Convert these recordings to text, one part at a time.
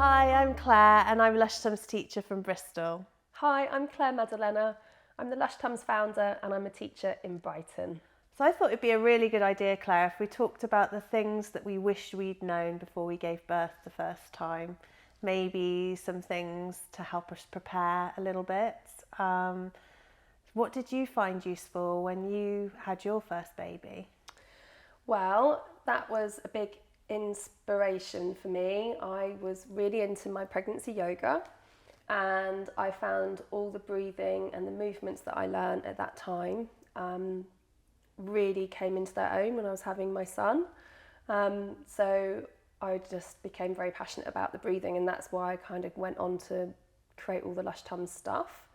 Hi, I'm Claire and I'm Lush Tums teacher from Bristol. Hi, I'm Claire Madalena. I'm the Lush Tums founder and I'm a teacher in Brighton. So I thought it'd be a really good idea, Claire, if we talked about the things that we wish we'd known before we gave birth the first time. Maybe some things to help us prepare a little bit. What did you find useful when you had your first baby? Well, that was a big inspiration for me. I was really into my pregnancy yoga and I found all the breathing and the movements that I learned at that time really came into their own when I was having my son. So I just became very passionate about the breathing, and that's why I kind of went on to create all the Lush Tums stuff.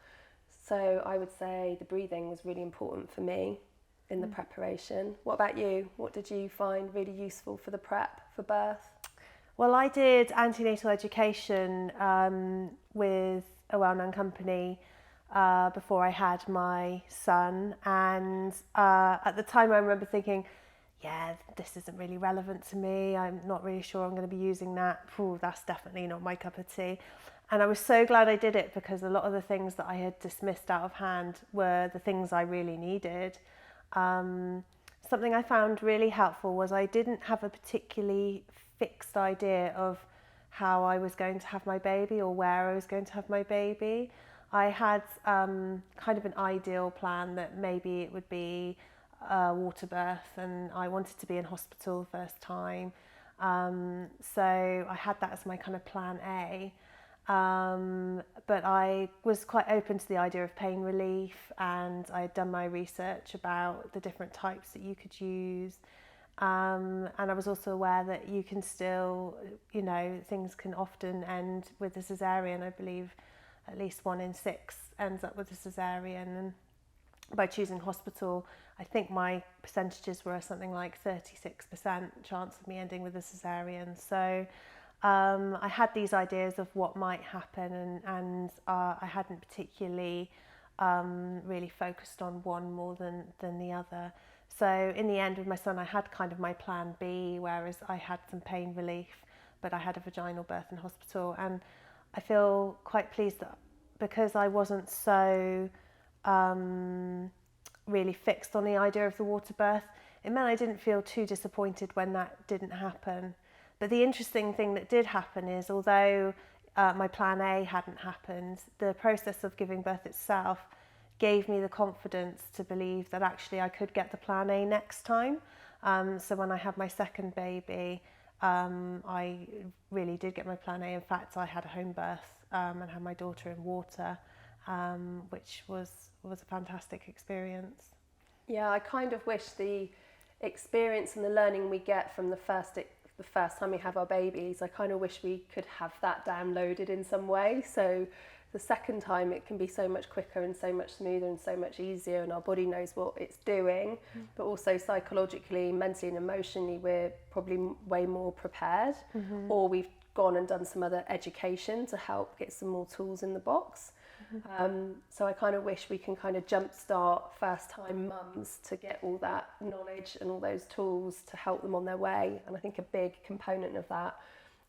So I would say the breathing was really important for me in the preparation. What about you? What did you find really useful for the prep for birth? Well, I did antenatal education with a well-known company before I had my son, and at the time I remember thinking, yeah, this isn't really relevant to me. I'm not really sure I'm going to be using that. Ooh, that's definitely not my cup of tea. And I was so glad I did it because a lot of the things that I had dismissed out of hand were the things I really needed. Something I found really helpful was I didn't have a particularly fixed idea of how I was going to have my baby or where I was going to have my baby. I had kind of an ideal plan that maybe it would be a water birth and I wanted to be in hospital the first time. So I had that as my kind of plan A. But I was quite open to the idea of pain relief, and I had done my research about the different types that you could use. And I was also aware that you can still, things can often end with a cesarean. I believe at least 1 in 6 ends up with a cesarean. And by choosing hospital, I think my percentages were something like 36% chance of me ending with a cesarean. So I had these ideas of what might happen, and I hadn't particularly really focused on one more than the other. So in the end with my son, I had kind of my plan B, whereas I had some pain relief, but I had a vaginal birth in hospital. And I feel quite pleased that because I wasn't so really fixed on the idea of the water birth, it meant I didn't feel too disappointed when that didn't happen. But the interesting thing that did happen is, although my plan A hadn't happened, the process of giving birth itself gave me the confidence to believe that actually I could get the plan A next time. So when I had my second baby, I really did get my plan A. In fact, I had a home birth and had my daughter in water, which was a fantastic experience. Yeah, I kind of wish the experience and the learning we get from the first time we have our babies, I kind of wish we could have that downloaded in some way. So the second time it can be so much quicker and so much smoother and so much easier, and our body knows what it's doing. But also psychologically, mentally and emotionally, we're probably way more prepared, or we've gone and done some other education to help get some more tools in the box. So I kind of wish we can kind of jumpstart first time mums to get all that knowledge and all those tools to help them on their way. And I think a big component of that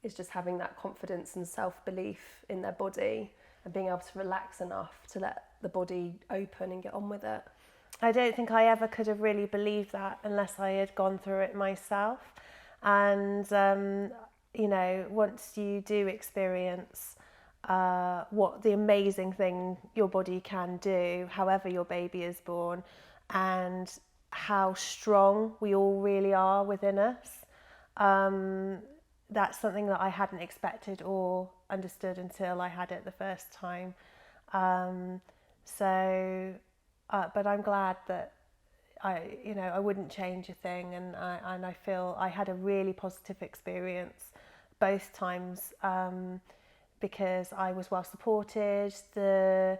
is just having that confidence and self-belief in their body and being able to relax enough to let the body open and get on with it. I don't think I ever could have really believed that unless I had gone through it myself. And, once you do experience what the amazing thing your body can do, however your baby is born, and how strong we all really are within us, that's something that I hadn't expected or understood until I had it the first time. Um, but I'm glad that I wouldn't change a thing, and I feel I had a really positive experience both times because I was well supported. The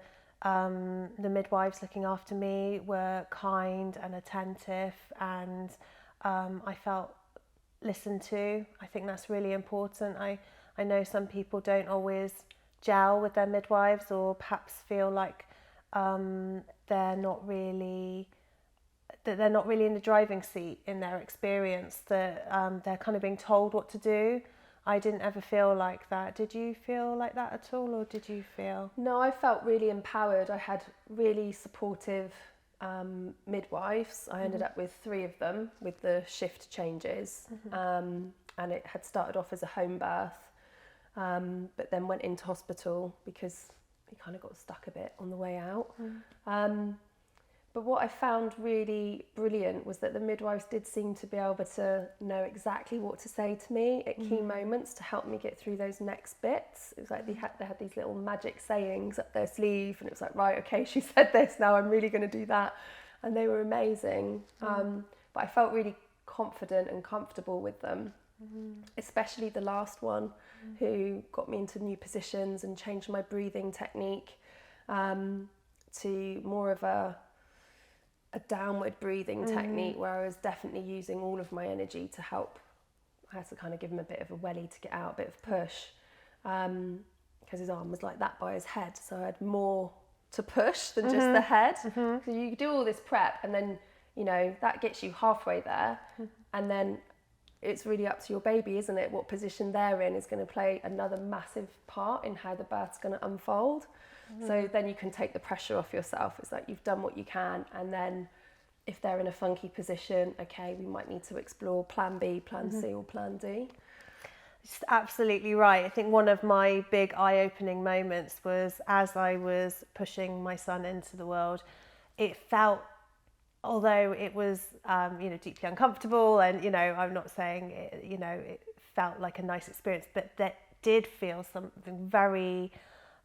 midwives looking after me were kind and attentive, and I felt listened to. I think that's really important. I know some people don't always gel with their midwives, or perhaps feel like they're not really in the driving seat in their experience, that they're kind of being told what to do. I didn't ever feel like that. Did you feel like that at all, or did you feel? No, I felt really empowered. I had really supportive midwives. I ended up with 3 of them with the shift changes, and it had started off as a home birth, but then went into hospital because he kind of got stuck a bit on the way out. But what I found really brilliant was that the midwives did seem to be able to know exactly what to say to me at key moments to help me get through those next bits. It was like they had these little magic sayings up their sleeve, and it was like, right, okay, she said this, now I'm really going to do that. And they were amazing. But I felt really confident and comfortable with them, especially the last one, who got me into new positions and changed my breathing technique to more of a downward breathing technique, where I was definitely using all of my energy to help. I had to kind of give him a bit of a welly to get out, a bit of push, because his arm was like that by his head, so I had more to push than just the head. So you do all this prep, and then, you know, that gets you halfway there, and then it's really up to your baby, isn't it? What position they're in is going to play another massive part in how the birth's going to unfold. So then you can take the pressure off yourself. It's like you've done what you can, and then if they're in a funky position, okay, we might need to explore plan B, plan C, or plan D. It's absolutely right. I think one of my big eye-opening moments was as I was pushing my son into the world. It felt, although it was deeply uncomfortable, and I'm not saying it felt like a nice experience, but that did feel something very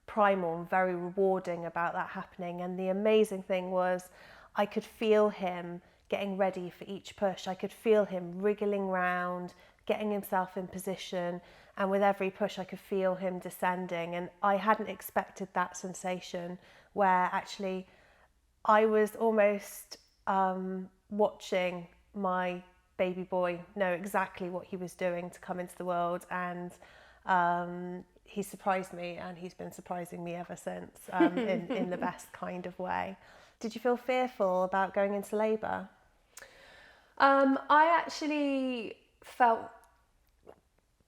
primal and very rewarding about that happening. And the amazing thing was I could feel him getting ready for each push. I could feel him wriggling round, getting himself in position, and with every push I could feel him descending. And I hadn't expected that sensation, where actually I was almost watching my baby boy know exactly what he was doing to come into the world, and he surprised me, and he's been surprising me ever since, in the best kind of way. Did you feel fearful about going into labour? I actually felt,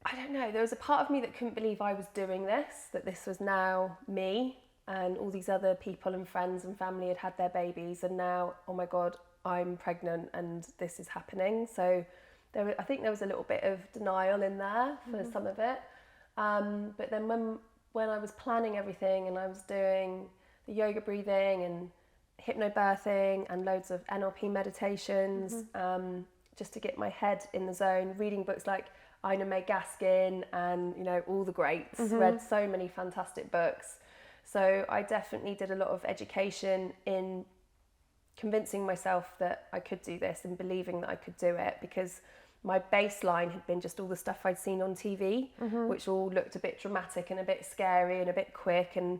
I don't know, there was a part of me that couldn't believe I was doing this, that this was now me, and all these other people and friends and family had had their babies, and now, oh my God, I'm pregnant and this is happening. So I think there was a little bit of denial in there for some of it. But then when I was planning everything, and I was doing the yoga breathing and hypnobirthing and loads of NLP meditations, just to get my head in the zone, reading books like Ina May Gaskin and all the greats, read so many fantastic books. So I definitely did a lot of education in convincing myself that I could do this and believing that I could do it, because my baseline had been just all the stuff I'd seen on TV, which all looked a bit dramatic and a bit scary and a bit quick, and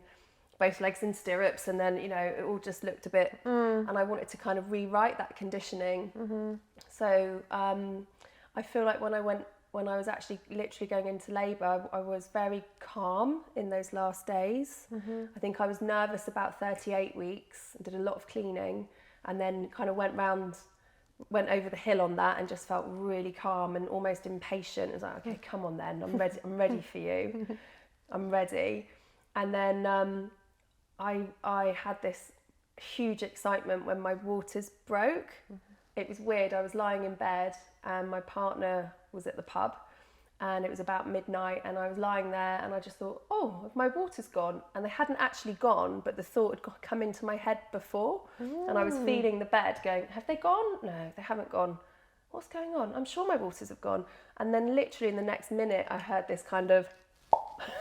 both legs in stirrups, and then it all just looked a bit, and I wanted to kind of rewrite that conditioning. So I feel like when I was actually literally going into labour, I was very calm in those last days. I think I was nervous about 38 weeks and did a lot of cleaning, and then kind of went over the hill on that and just felt really calm and almost impatient. It was like, okay, come on then, I'm ready for you. I'm ready. And then I had this huge excitement when my waters broke. It was weird. I was lying in bed and my partner was at the pub, and it was about midnight, and I was lying there and I just thought, oh, have my waters gone? And they hadn't actually gone, but the thought had come into my head before. And I was feeling the bed going, have they gone? No, they haven't gone. What's going on? I'm sure my waters have gone. And then literally in the next minute I heard this kind of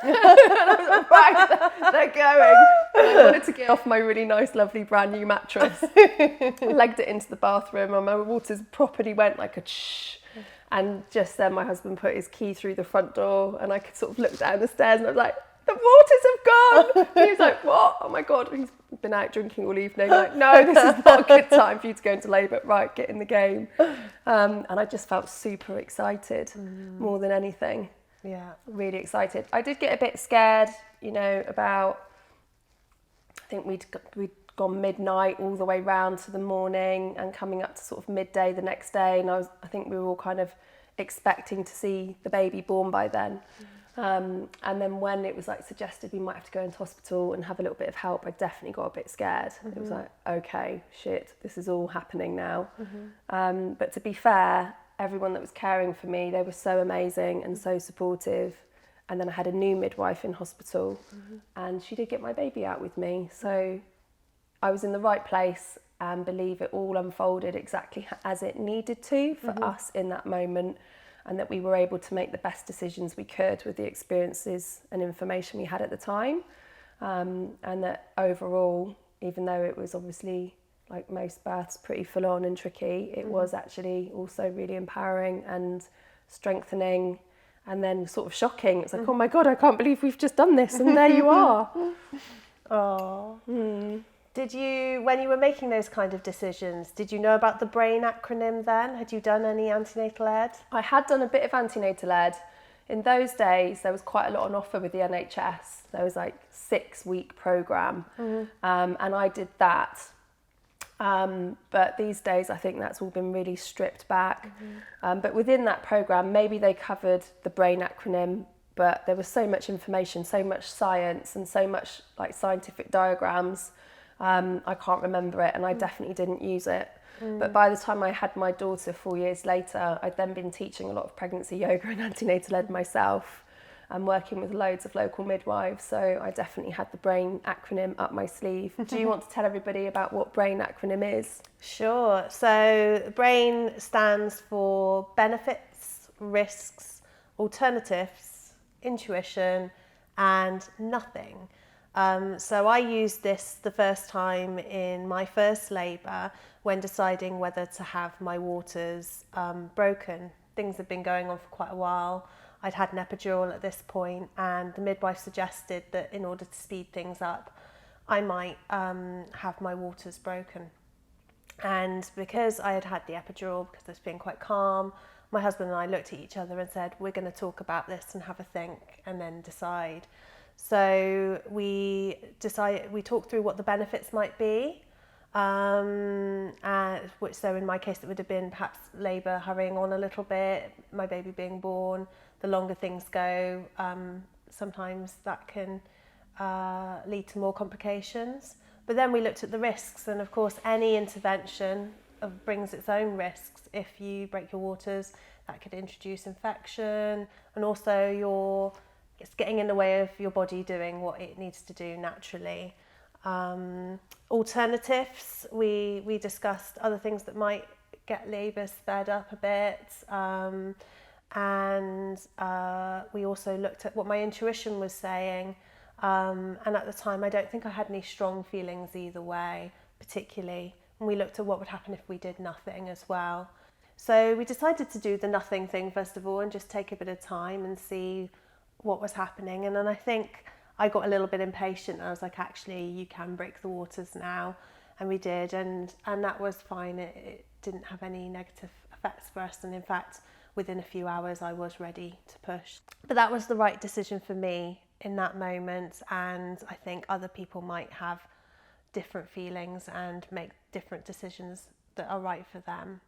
and I was like, right, they're going. And I wanted to get off my really nice, lovely, brand new mattress. Legged it into the bathroom, and my waters properly went like a shh. And just then my husband put his key through the front door, and I could sort of look down the stairs, and I was like, the waters have gone. And he was like, what? Oh my God, he's been out drinking all evening. Like, no, this is not a good time for you to go into labour. Right, get in the game. And I just felt super excited more than anything. Yeah. Really excited. I did get a bit scared, about, I think we'd gone midnight all the way round to the morning and coming up to sort of midday the next day. And I think we were all kind of expecting to see the baby born by then. And then when it was like suggested we might have to go into hospital and have a little bit of help, I definitely got a bit scared. It was like, okay, shit, this is all happening now. But to be fair, everyone that was caring for me, they were so amazing and so supportive. And then I had a new midwife in hospital, and she did get my baby out with me. So I was in the right place, and believe it all unfolded exactly as it needed to for us in that moment, and that we were able to make the best decisions we could with the experiences and information we had at the time. And that overall, even though it was obviously, like most births, pretty full on and tricky, it was actually also really empowering and strengthening, and then sort of shocking. It's like, oh my God, I can't believe we've just done this, and there you are. Oh. Did you, when you were making those kind of decisions, did you know about the BRAIN acronym then? Had you done any antenatal ed? I had done a bit of antenatal ed. In those days, there was quite a lot on offer with the NHS. There was like 6-week programme, and I did that. But these days, I think that's all been really stripped back. But within that programme, maybe they covered the BRAIN acronym, but there was so much information, so much science, and so much like scientific diagrams. I can't remember it, and I definitely didn't use it. But by the time I had my daughter 4 years later, I'd then been teaching a lot of pregnancy yoga and antenatal ed myself, and working with loads of local midwives. So I definitely had the BRAIN acronym up my sleeve. Do you want to tell everybody about what BRAIN acronym is? Sure. So BRAIN stands for benefits, risks, alternatives, intuition, and nothing. So I used this the first time in my first labour when deciding whether to have my waters broken. Things had been going on for quite a while. I'd had an epidural at this point, and the midwife suggested that in order to speed things up, I might have my waters broken. And because I had had the epidural, because it's been quite calm, my husband and I looked at each other and said, we're going to talk about this and have a think and then decide. So we talked through what the benefits might be, so in my case it would have been perhaps labour hurrying on a little bit, my baby being born. The longer things go, sometimes that can lead to more complications. But then we looked at the risks, and of course any intervention brings its own risks. If you break your waters, that could introduce infection, and also it's getting in the way of your body doing what it needs to do naturally. Alternatives, we discussed other things that might get labour sped up a bit, and we also looked at what my intuition was saying, and at the time I don't think I had any strong feelings either way particularly, and we looked at what would happen if we did nothing as well. So we decided to do the nothing thing first of all and just take a bit of time and see what was happening. And then I think I got a little bit impatient. I was like, actually, you can break the waters now. And we did, and that was fine. It didn't have any negative effects for us. And in fact, within a few hours, I was ready to push. But that was the right decision for me in that moment. And I think other people might have different feelings and make different decisions that are right for them.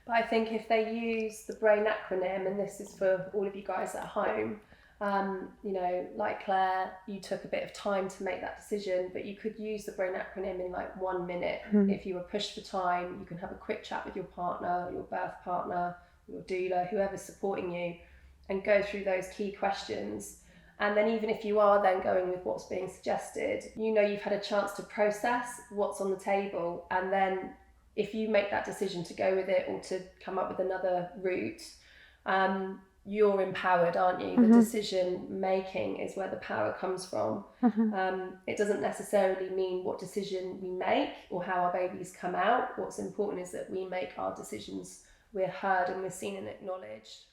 But I think if they use the BRAIN acronym, and this is for all of you guys at home, like Claire, you took a bit of time to make that decision, but you could use the BRAIN acronym in like 1 minute. If you were pushed for time, you can have a quick chat with your partner, your birth partner, your doula, whoever's supporting you, and go through those key questions. And then even if you are then going with what's being suggested, you've had a chance to process what's on the table, and then if you make that decision to go with it or to come up with another route, you're empowered, aren't you? The decision making is where the power comes from. It doesn't necessarily mean what decision we make or how our babies come out. What's important is that we make our decisions, we're heard and we're seen and acknowledged.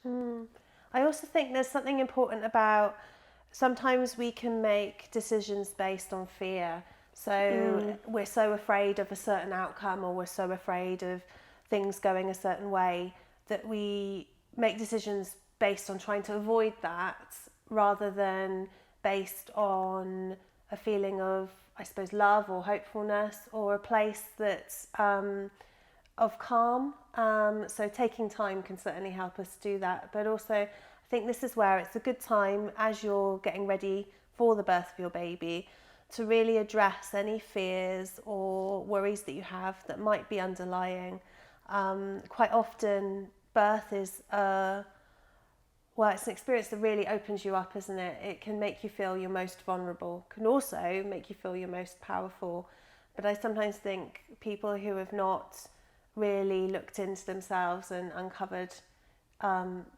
I also think there's something important about sometimes we can make decisions based on fear. So we're so afraid of a certain outcome, or we're so afraid of things going a certain way, that we make decisions based on trying to avoid that, rather than based on a feeling of, I suppose, love or hopefulness, or a place that of calm. So taking time can certainly help us do that. But also, I think this is where it's a good time as you're getting ready for the birth of your baby to really address any fears or worries that you have that might be underlying. Quite often, birth is it's an experience that really opens you up, isn't it? It can make you feel your most vulnerable, can also make you feel your most powerful. But I sometimes think people who have not really looked into themselves and uncovered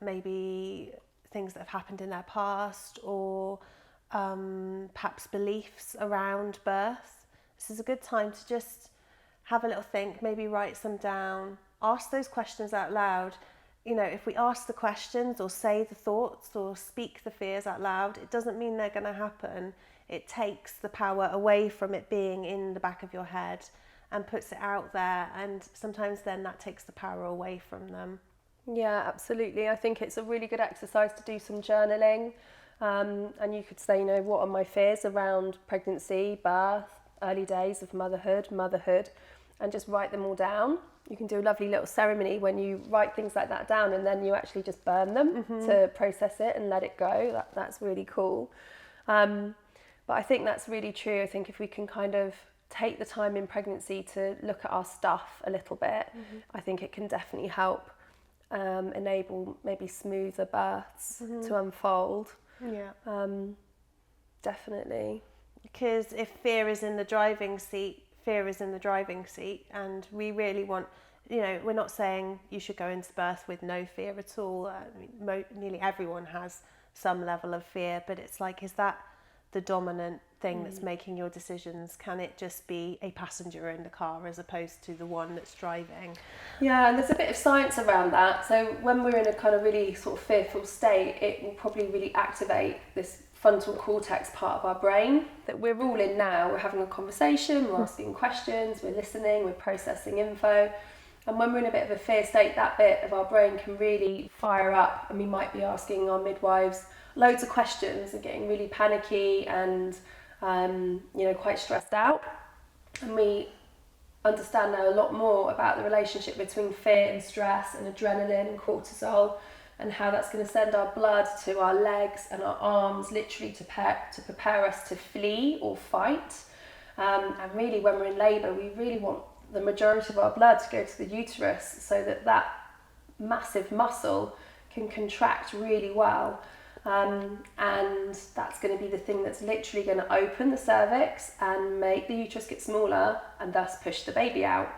maybe things that have happened in their past or perhaps beliefs around birth, this is a good time to just have a little think, maybe write some down, ask those questions out loud. You know, if we ask the questions or say the thoughts or speak the fears out loud, it doesn't mean they're going to happen. It takes the power away from it being in the back of your head and puts it out there, and sometimes then that takes the power away from them. Yeah, absolutely. I think it's a really good exercise to do some journaling, and you could say, you know, what are my fears around pregnancy, birth, early days of motherhood, and just write them all down. You can do a lovely little ceremony when you write things like that down, and then you actually just burn them to process it and let it go. That's really cool. But I think that's really true. I think if we can kind of take the time in pregnancy to look at our stuff a little bit, I think it can definitely help enable maybe smoother births to unfold. Yeah. Definitely. Because if fear is in the driving seat, and we really want, you know, we're not saying you should go into birth with no fear at all. Nearly everyone has some level of fear, but it's like, is that the dominant thing that's making your decisions? Can it just be a passenger in the car as opposed to the one that's driving? Yeah, and there's a bit of science around that. So when we're in a kind of really sort of fearful state, it will probably really activate this frontal cortex part of our brain that we're all in now. We're having a conversation, we're asking questions, we're listening, we're processing info. And when we're in a bit of a fear state, that bit of our brain can really fire up, and we might be asking our midwives loads of questions and getting really panicky and quite stressed out. And we understand now a lot more about the relationship between fear and stress and adrenaline and cortisol, and how that's going to send our blood to our legs and our arms literally to prepare us to flee or fight. And really, when we're in labour, we really want the majority of our blood to go to the uterus so that massive muscle can contract really well. And that's going to be the thing that's literally going to open the cervix and make the uterus get smaller and thus push the baby out.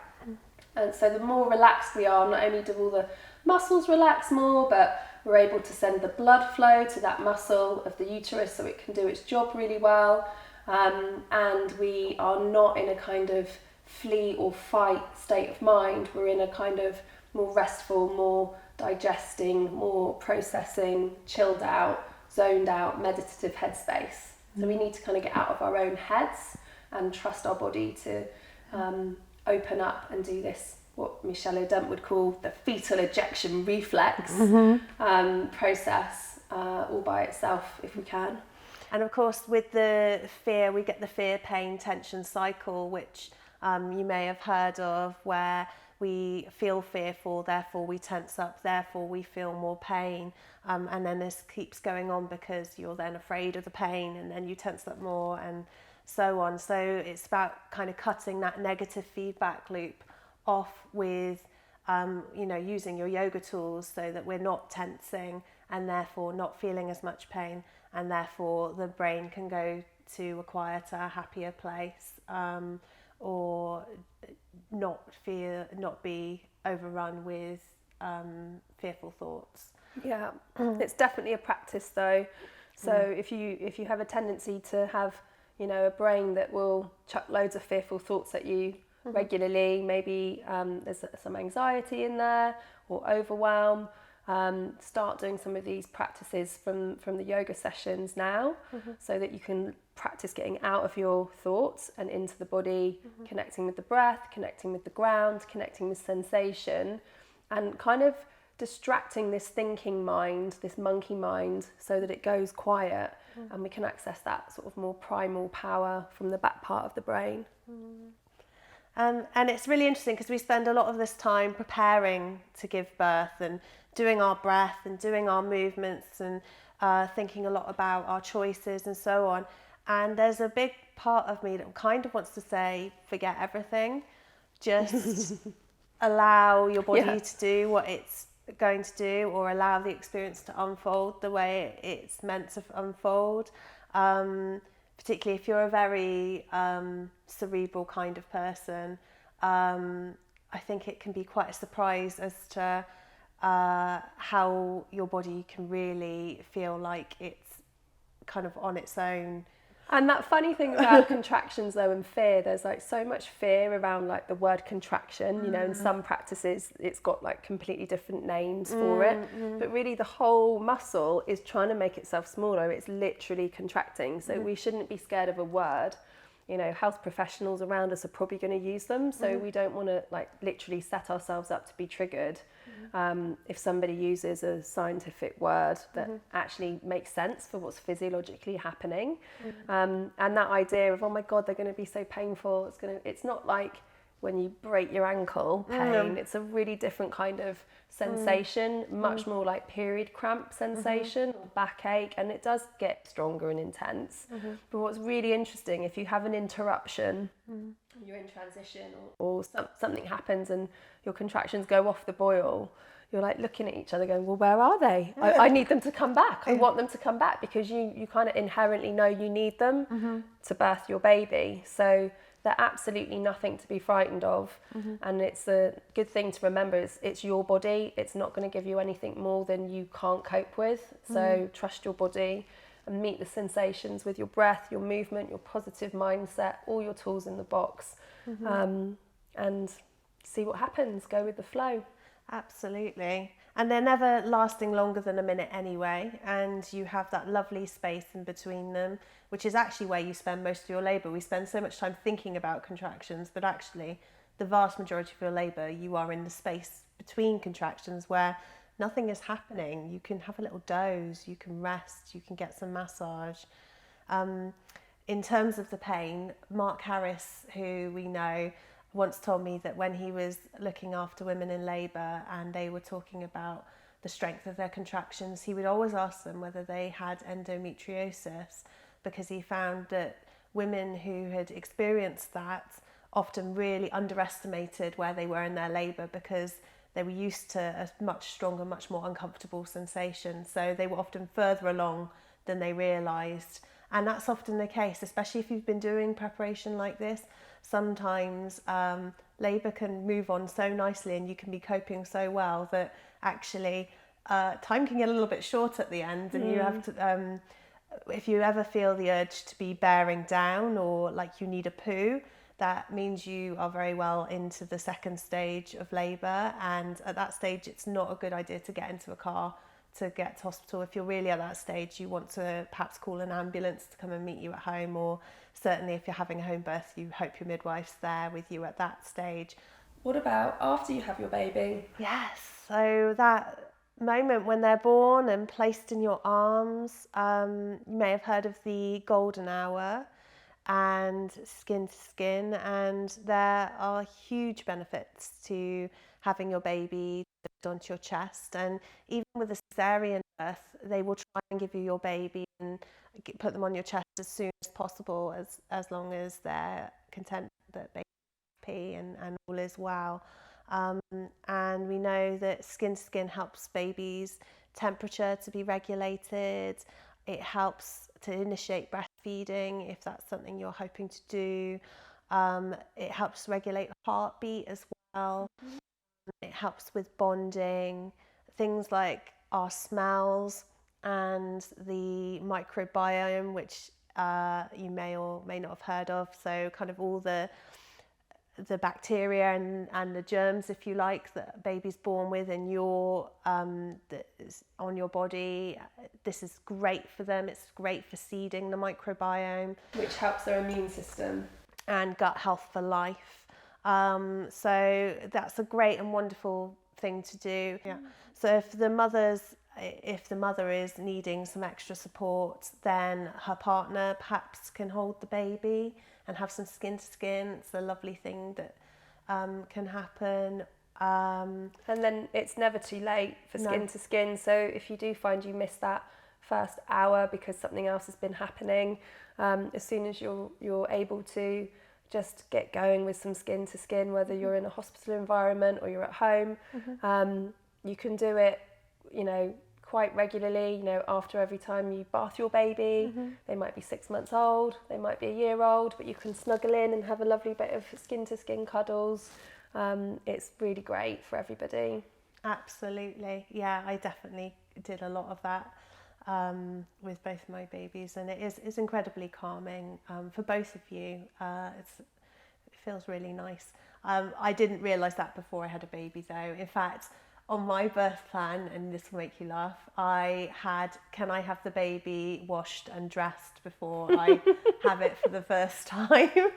And so the more relaxed we are, not only do all the muscles relax more, but we're able to send the blood flow to that muscle of the uterus so it can do its job really well. And we are not in a kind of flee or fight state of mind. We're in a kind of more restful, more digesting, more processing, chilled out, zoned out, meditative headspace. So we need to kind of get out of our own heads and trust our body to open up and do this, what Michelle O'Donnell would call the fetal ejection reflex process all by itself if we can. And of course, with the fear, we get the fear, pain, tension cycle, which you may have heard of, where we feel fearful, therefore we tense up, therefore we feel more pain. And then this keeps going on because you're then afraid of the pain and then you tense up more and so on. So it's about kind of cutting that negative feedback loop off with, using your yoga tools so that we're not tensing and therefore not feeling as much pain, and therefore the brain can go to a quieter, happier place, or not be overrun with fearful thoughts. Yeah, it's definitely a practice though. So if you have a tendency to have, a brain that will chuck loads of fearful thoughts at you regularly, maybe there's some anxiety in there or overwhelm, start doing some of these practices from the yoga sessions now, so that you can practice getting out of your thoughts and into the body, connecting with the breath, connecting with the ground, connecting with sensation, and kind of distracting this thinking mind, this monkey mind, so that it goes quiet and we can access that sort of more primal power from the back part of the brain. And it's really interesting because we spend a lot of this time preparing to give birth and doing our breath and doing our movements and thinking a lot about our choices and so on. And there's a big part of me that kind of wants to say, forget everything. Just allow your body to do what it's going to do, or allow the experience to unfold the way it's meant to unfold. Particularly if you're a very cerebral kind of person, I think it can be quite a surprise as to how your body can really feel like it's kind of on its own. And that funny thing about contractions though, and fear, there's like so much fear around like the word contraction, you know, in some practices it's got like completely different names for it, but really the whole muscle is trying to make itself smaller. It's literally contracting. So we shouldn't be scared of a word. You know, health professionals around us are probably going to use them, so we don't want to like literally set ourselves up to be triggered if somebody uses a scientific word that actually makes sense for what's physiologically happening. And that idea of, oh my God, they're going to be so painful. It's not like when you break your ankle pain. It's a really different kind of sensation, much more like period cramp sensation or backache, and it does get stronger and intense. But what's really interesting, if you have an interruption, you're in transition or something happens and your contractions go off the boil, you're like looking at each other going, well, where are they? I need them to come back. I want them to come back, because you kind of inherently know you need them to birth your baby. So they're absolutely nothing to be frightened of. And it's a good thing to remember, it's your body. It's not going to give you anything more than you can't cope with. So trust your body and meet the sensations with your breath, your movement, your positive mindset, all your tools in the box, and see what happens. Go with the flow. Absolutely. And they're never lasting longer than a minute anyway, and you have that lovely space in between them, which is actually where you spend most of your labour. We spend so much time thinking about contractions, but actually the vast majority of your labour, you are in the space between contractions where nothing is happening. You can have a little doze, you can rest, you can get some massage. In terms of the pain, Mark Harris, who we know, once told me that when he was looking after women in labour and they were talking about the strength of their contractions, he would always ask them whether they had endometriosis, because he found that women who had experienced that often really underestimated where they were in their labour, because they were used to a much stronger, much more uncomfortable sensation. So they were often further along than they realised. And that's often the case, especially if you've been doing preparation like this. Sometimes labour can move on so nicely and you can be coping so well that actually time can get a little bit short at the end, and you have to, if you ever feel the urge to be bearing down or like you need a poo, that means you are very well into the second stage of labour, and at that stage it's not a good idea to get into a car to get to hospital. If you're really at that stage, you want to perhaps call an ambulance to come and meet you at home, or certainly if you're having a home birth, you hope your midwife's there with you at that stage. What about after you have your baby? Yes, so that moment when they're born and placed in your arms, you may have heard of the golden hour and skin to skin, and there are huge benefits to having your baby onto your chest. And even with a cesarean birth, they will try and give you your baby and put them on your chest as soon as possible, as long as they're content that they pee and all is well. And we know that skin to skin helps babies' temperature to be regulated. It helps to initiate breastfeeding if that's something you're hoping to do. It helps regulate heartbeat as well. It helps with bonding, things like our smells and the microbiome, which you may or may not have heard of. So kind of all the bacteria and the germs, if you like, that a baby's born with and that is on your body. This is great for them. It's great for seeding the microbiome, Which helps their immune system. and gut health for life. So that's a great and wonderful thing to do. Yeah. So if the mother is needing some extra support, then her partner perhaps can hold the baby and have some skin to skin. It's a lovely thing that can happen. And then it's never too late for skin to skin. So if you do find you miss that first hour because something else has been happening, as soon as you're able to, just get going with some skin to skin, whether you're in a hospital environment or you're at home. You can do it, quite regularly, after every time you bath your baby. They might be 6 months old, they might be a year old, but you can snuggle in and have a lovely bit of skin to skin cuddles. It's really great for everybody. Absolutely. Yeah, I definitely did a lot of that with both my babies, and it's incredibly calming for both of you. It feels really nice. I didn't realise that before I had a baby though. In fact, on my birth plan, and this will make you laugh, I had, can I have the baby washed and dressed before I have it for the first time?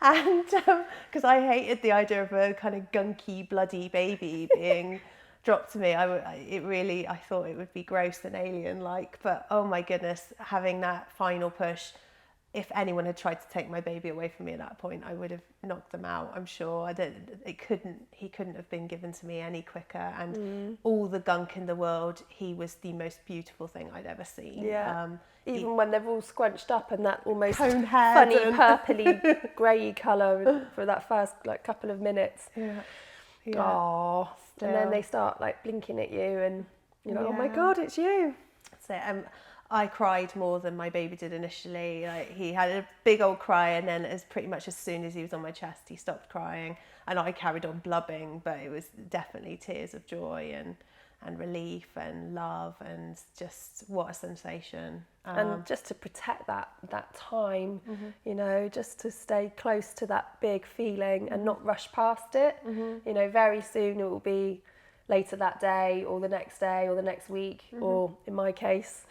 And because I hated the idea of a kind of gunky, bloody baby being dropped to me. I thought it would be gross and alien-like, but oh my goodness, having that final push. If anyone had tried to take my baby away from me at that point, I would have knocked them out, I'm sure. He couldn't have been given to me any quicker. And all the gunk in the world, he was the most beautiful thing I'd ever seen. Yeah. Even when they're all scrunched up and that almost funny, purpley, grey colour for that first couple of minutes. Yeah. Aww. And then they start blinking at you and you're like, oh my God, it's you. That's it. I cried more than my baby did initially. He had a big old cry, and then pretty much as soon as he was on my chest, he stopped crying, and I carried on blubbing. But it was definitely tears of joy and relief and love, and just what a sensation. And just to protect that time, just to stay close to that big feeling and not rush past it. Very soon it will be later that day or the next day or the next week, or in my case,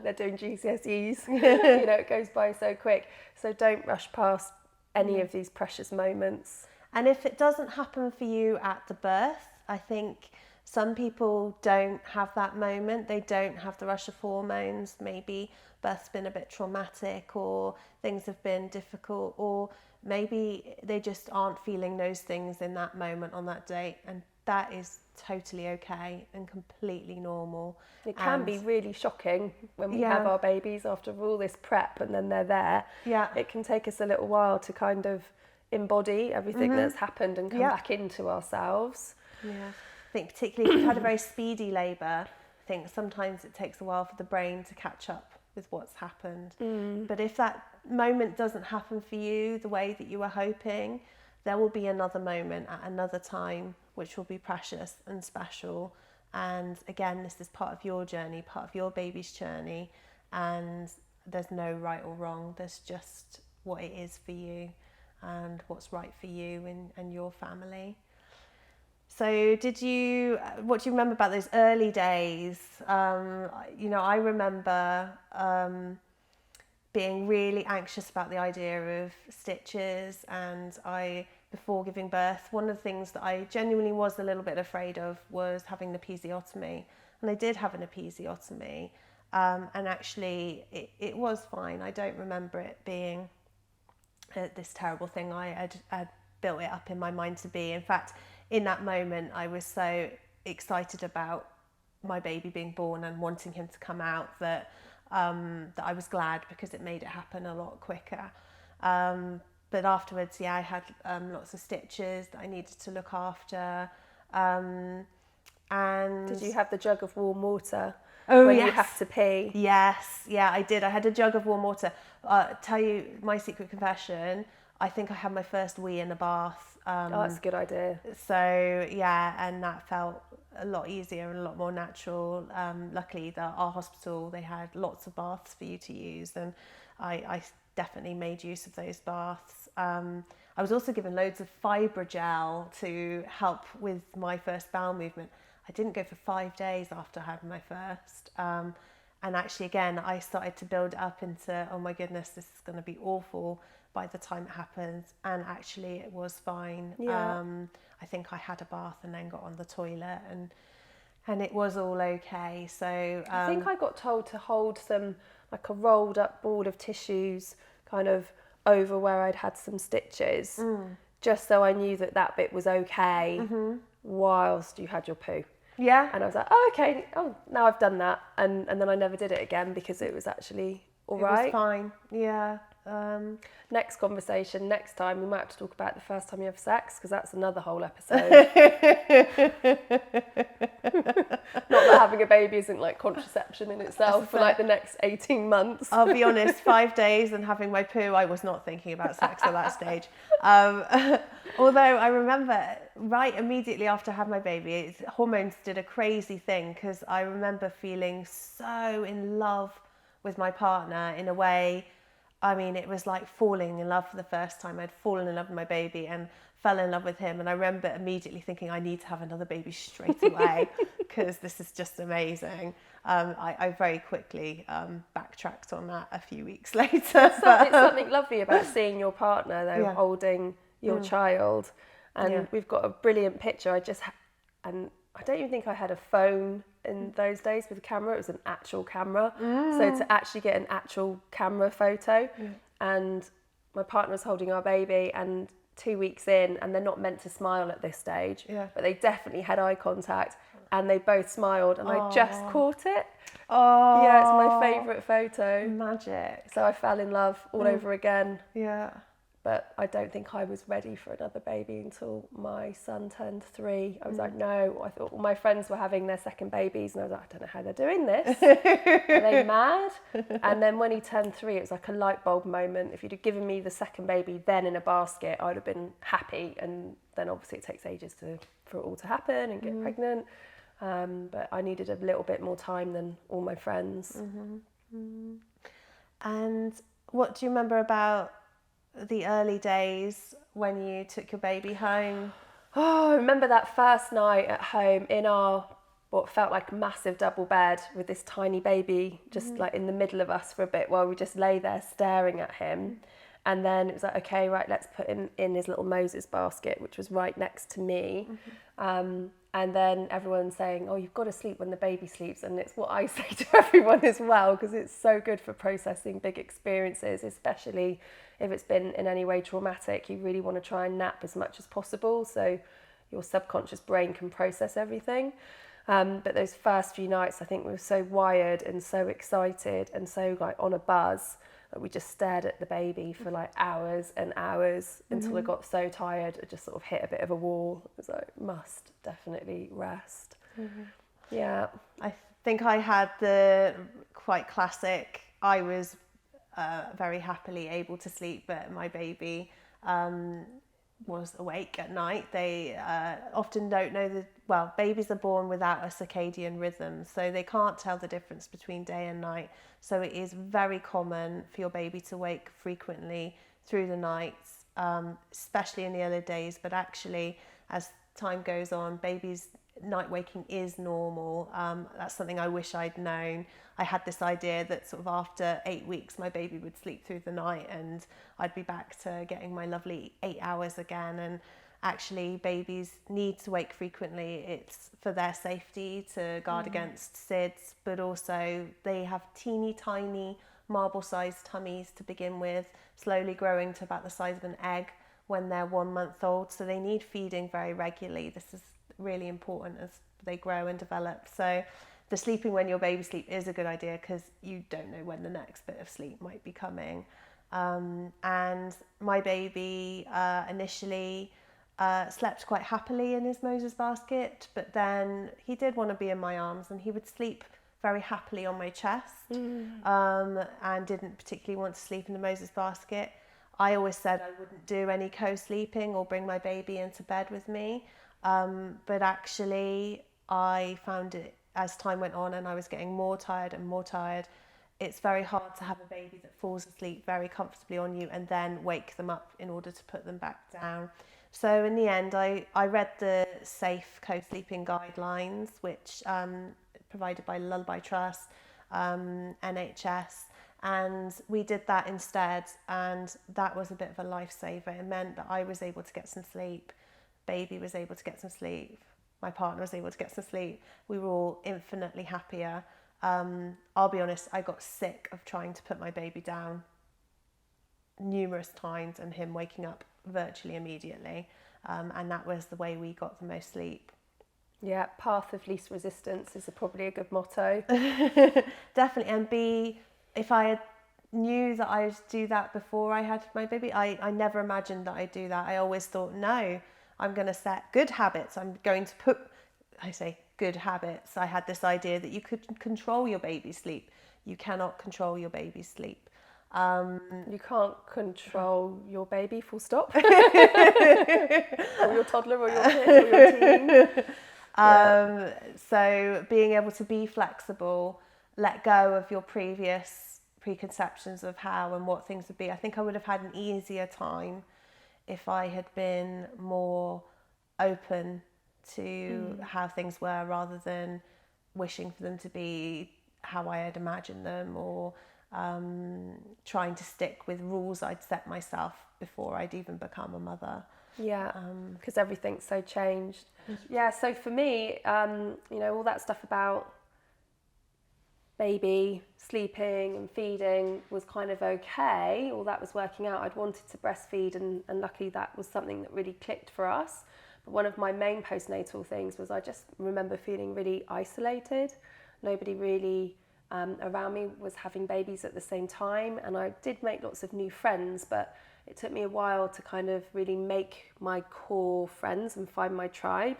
they're doing GCSEs. It goes by so quick. So don't rush past any of these precious moments. And if it doesn't happen for you at the birth, I think some people don't have that moment. They don't have the rush of hormones. Maybe birth's been a bit traumatic, or things have been difficult, or maybe they just aren't feeling those things in that moment on that date. And that is totally okay and completely normal. It can be really shocking when we have our babies after all this prep and then they're there. Yeah. It can take us a little while to kind of embody everything that's happened and come back into ourselves. Yeah. I think particularly if you've had a very speedy labour, I think sometimes it takes a while for the brain to catch up with what's happened. But if that moment doesn't happen for you the way that you were hoping, there will be another moment at another time which will be precious and special. And again, this is part of your journey, part of your baby's journey, and there's no right or wrong. There's just what it is for you and what's right for you and your family. So what do you remember about those early days? I remember being really anxious about the idea of stitches, and before giving birth, one of the things that I genuinely was a little bit afraid of was having an episiotomy. And I did have an episiotomy, and actually it was fine. I don't remember it being this terrible thing I had built it up in my mind to be. In fact, in that moment, I was so excited about my baby being born and wanting him to come out that I was glad, because it made it happen a lot quicker. But afterwards, I had lots of stitches that I needed to look after. And did you have the jug of warm water when you have to pee? Yes, I did. I had a jug of warm water. Tell you my secret confession, I think I had my first wee in a bath. That's a good idea. So and that felt a lot easier and a lot more natural. Luckily, our hospital, they had lots of baths for you to use, and I definitely made use of those baths. I was also given loads of Fibrogel to help with my first bowel movement. I didn't go for 5 days after I had my first. And actually, again, I started to build up into, oh my goodness, this is going to be awful by the time it happens. And actually, it was fine. Yeah. I think I had a bath and then got on the toilet, and it was all okay. So I think I got told to hold some, a rolled up ball of tissues kind of over where I'd had some stitches, just so I knew that that bit was okay whilst you had your poo. Yeah. And I was like, oh, okay, oh, now I've done that. And then I never did it again because it was actually all It right. was fine. Yeah. Next conversation, next time, we might have to talk about the first time you have sex, because that's another whole episode. Not that having a baby isn't like contraception in itself for like the next 18 months. I'll be honest, 5 days and having my poo, I was not thinking about sex at that stage. Although I remember right immediately after I had my baby, hormones did a crazy thing, because I remember feeling so in love with my partner in a way. I mean, it was like falling in love for the first time. I'd fallen in love with my baby and fell in love with him. And I remember immediately thinking, I need to have another baby straight away because this is just amazing. I very quickly backtracked on that a few weeks later. It's something lovely about seeing your partner, though, holding your child. And we've got a brilliant picture. And I don't even think I had a phone in those days with a camera. It was an actual camera. So to actually get an actual camera photo, and my partner was holding our baby, and 2 weeks in, and they're not meant to smile at this stage, but they definitely had eye contact, and they both smiled, and I just caught it. Oh, Yeah, it's my favourite photo. Magic. So I fell in love all over again. Yeah. But I don't think I was ready for another baby until my son turned 3. I was like, no. I thought all my friends were having their second babies, and I was like, I don't know how they're doing this. Are they mad? And then when he turned 3, it was like a light bulb moment. If you'd have given me the second baby then in a basket, I would have been happy. And then obviously it takes ages for it all to happen and get pregnant. But I needed a little bit more time than all my friends. And what do you remember about the early days when you took your baby home? Oh, I remember that first night at home in our what felt like a massive double bed with this tiny baby just like in the middle of us for a bit while we just lay there staring at him. And then it was like, okay, right, let's put him in his little Moses basket, which was right next to me. And then everyone's saying, oh, you've got to sleep when the baby sleeps. And it's what I say to everyone as well, because it's so good for processing big experiences, especially if it's been in any way traumatic. You really want to try and nap as much as possible so your subconscious brain can process everything. But those first few nights, I think we were so wired and so excited and so like on a buzz that we just stared at the baby for like hours and hours until I got so tired it just sort of hit a bit of a wall. It was like, must definitely rest. Yeah. I think I had the quite classic, I was very happily able to sleep, but my baby was awake at night. They often don't know babies are born without a circadian rhythm, so they can't tell the difference between day and night. So it is very common for your baby to wake frequently through the nights, especially in the early days, but actually as time goes on, babies' night waking is normal. That's something I wish I'd known. I had this idea that sort of after 8 weeks my baby would sleep through the night and I'd be back to getting my lovely 8 hours again. And actually babies need to wake frequently. It's for their safety, to guard against SIDS, but also they have teeny tiny marble-sized tummies to begin with, slowly growing to about the size of an egg when they're 1 month old. So they need feeding very regularly. This is really important as they grow and develop. So the sleeping when your baby sleep is a good idea because you don't know when the next bit of sleep might be coming. And my baby initially slept quite happily in his Moses basket, but then he did want to be in my arms and he would sleep very happily on my chest, and didn't particularly want to sleep in the Moses basket. I always said I wouldn't do any co-sleeping or bring my baby into bed with me. But actually I found it as time went on and I was getting more tired and more tired. It's very hard to have a baby that falls asleep very comfortably on you and then wake them up in order to put them back down. So in the end, I read the Safe Co-Sleeping Guidelines, which provided by Lullaby Trust, NHS, and we did that instead, and that was a bit of a lifesaver. It meant that I was able to get some sleep, baby was able to get some sleep, my partner was able to get some sleep. We were all infinitely happier. I'll be honest, I got sick of trying to put my baby down numerous times and him waking up virtually immediately, and that was the way we got the most sleep. Yeah, path of least resistance is probably a good motto. Definitely. And B, if I had knew that I'd do that before I had my baby, I never imagined that I'd do that. I always thought, no, I'm going to set good habits. I'm going to put, I say good habits. I had this idea that you could control your baby's sleep. You cannot control your baby's sleep. You can't control your baby, full stop. Or your toddler or your kid or your teen. So being able to be flexible, let go of your previous preconceptions of how and what things would be. I think I would have had an easier time if I had been more open to how things were, rather than wishing for them to be how I had imagined them, or trying to stick with rules I'd set myself before I'd even become a mother. Yeah, because everything's so changed. Yeah, so for me, all that stuff about baby sleeping and feeding was kind of okay. All that was working out. I'd wanted to breastfeed, and luckily that was something that really clicked for us. But one of my main postnatal things was I just remember feeling really isolated. Nobody really around me was having babies at the same time, and I did make lots of new friends, but it took me a while to kind of really make my core friends and find my tribe.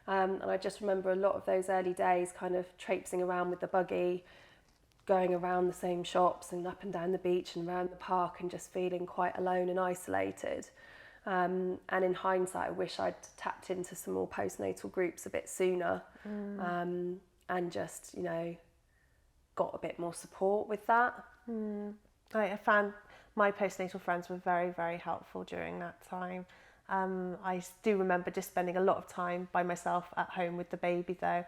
And I just remember a lot of those early days kind of traipsing around with the buggy, going around the same shops and up and down the beach and around the park, and just feeling quite alone and isolated. And in hindsight, I wish I'd tapped into some more postnatal groups a bit sooner, and just, got a bit more support with that. I found my postnatal friends were very, very helpful during that time. I do remember just spending a lot of time by myself at home with the baby though,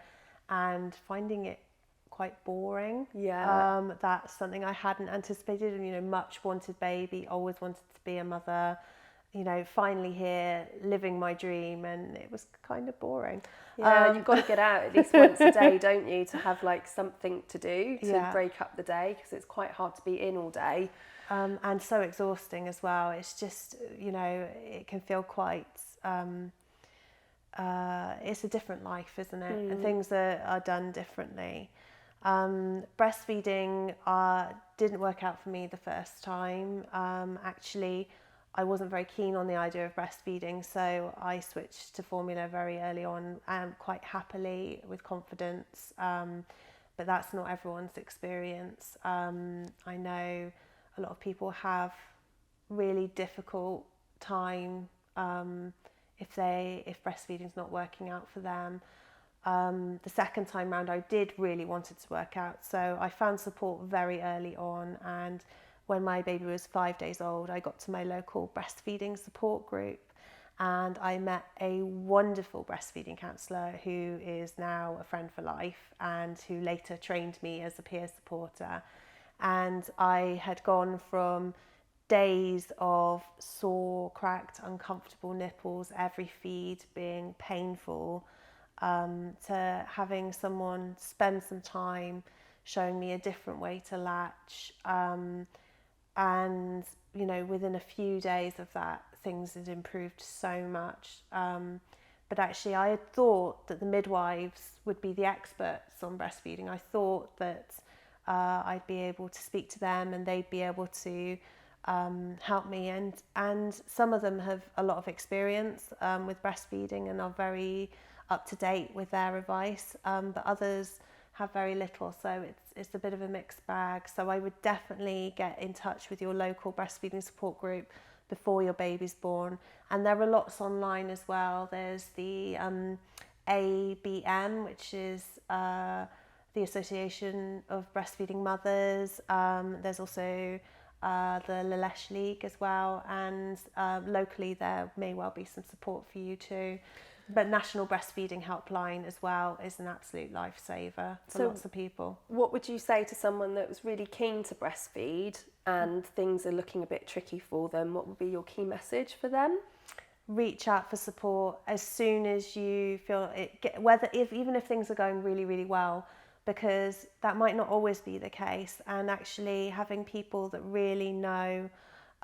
and finding it quite boring. Yeah. That's something I hadn't anticipated. Much wanted baby, always wanted to be a mother. Finally here, living my dream, and it was kind of boring. Yeah, you've got to get out at least once a day, don't you, to have like something to do to break up the day, because it's quite hard to be in all day. And so exhausting as well. It's just, it can feel quite, it's a different life, isn't it? And things are done differently. Breastfeeding didn't work out for me the first time. Actually, I wasn't very keen on the idea of breastfeeding, so I switched to formula very early on, and quite happily, with confidence. But that's not everyone's experience. I know a lot of people have really difficult time if breastfeeding's not working out for them. The second time round, I did really want it to work out, so I found support very early on, and when my baby was 5 days old, I got to my local breastfeeding support group, and I met a wonderful breastfeeding counsellor who is now a friend for life, and who later trained me as a peer supporter. And I had gone from days of sore, cracked, uncomfortable nipples, every feed being painful, to having someone spend some time showing me a different way to latch. And within a few days of that, things had improved so much. But actually, I had thought that the midwives would be the experts on breastfeeding. I thought that I'd be able to speak to them, and they'd be able to help me. And some of them have a lot of experience with breastfeeding and are very up to date with their advice, but others have very little, so it's a bit of a mixed bag. So I would definitely get in touch with your local breastfeeding support group before your baby's born. And there are lots online as well. There's the ABM, which is the Association of Breastfeeding Mothers. There's also the Lalesh League as well, and locally there may well be some support for you too. But National Breastfeeding Helpline as well is an absolute lifesaver for lots of people. What would you say to someone that was really keen to breastfeed and things are looking a bit tricky for them? What would be your key message for them? Reach out for support as soon as you feel it, even if things are going really, really well, because that might not always be the case. And actually having people that really know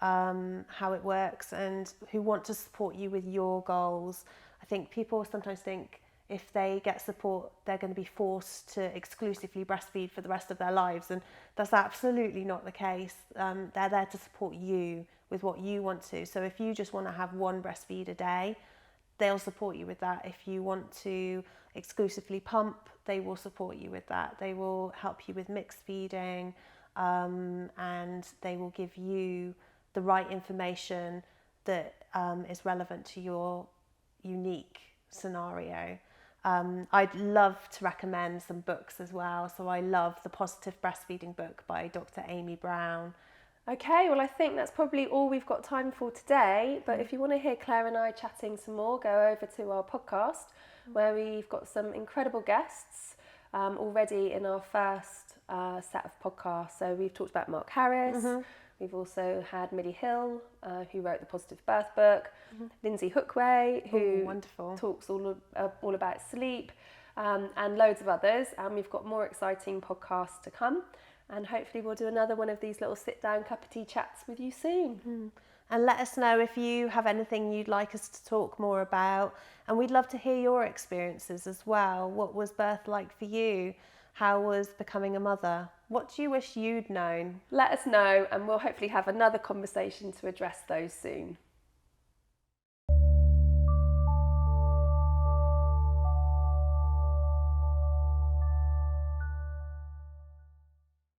how it works and who want to support you with your goals. I think people sometimes think if they get support, they're going to be forced to exclusively breastfeed for the rest of their lives, and that's absolutely not the case. They're there to support you with what you want to. So if you just want to have one breastfeed a day, they'll support you with that. If you want to exclusively pump, they will support you with that. They will help you with mixed feeding, and they will give you the right information that is relevant to your unique scenario. I'd love to recommend some books as well. So I love the Positive Breastfeeding book by Dr. Amy Brown. Okay, well, I think that's probably all we've got time for today. But if you want to hear Claire and I chatting some more, go over to our podcast where we've got some incredible guests already in our first set of podcasts. So we've talked about Mark Harris. We've also had Millie Hill, who wrote the Positive Birth book, Lindsay Hookway, who talks all about sleep, and loads of others. And we've got more exciting podcasts to come. And hopefully we'll do another one of these little sit-down cup of tea chats with you soon. And let us know if you have anything you'd like us to talk more about. And we'd love to hear your experiences as well. What was birth like for you? How was becoming a mother? What do you wish you'd known? Let us know, and we'll hopefully have another conversation to address those soon.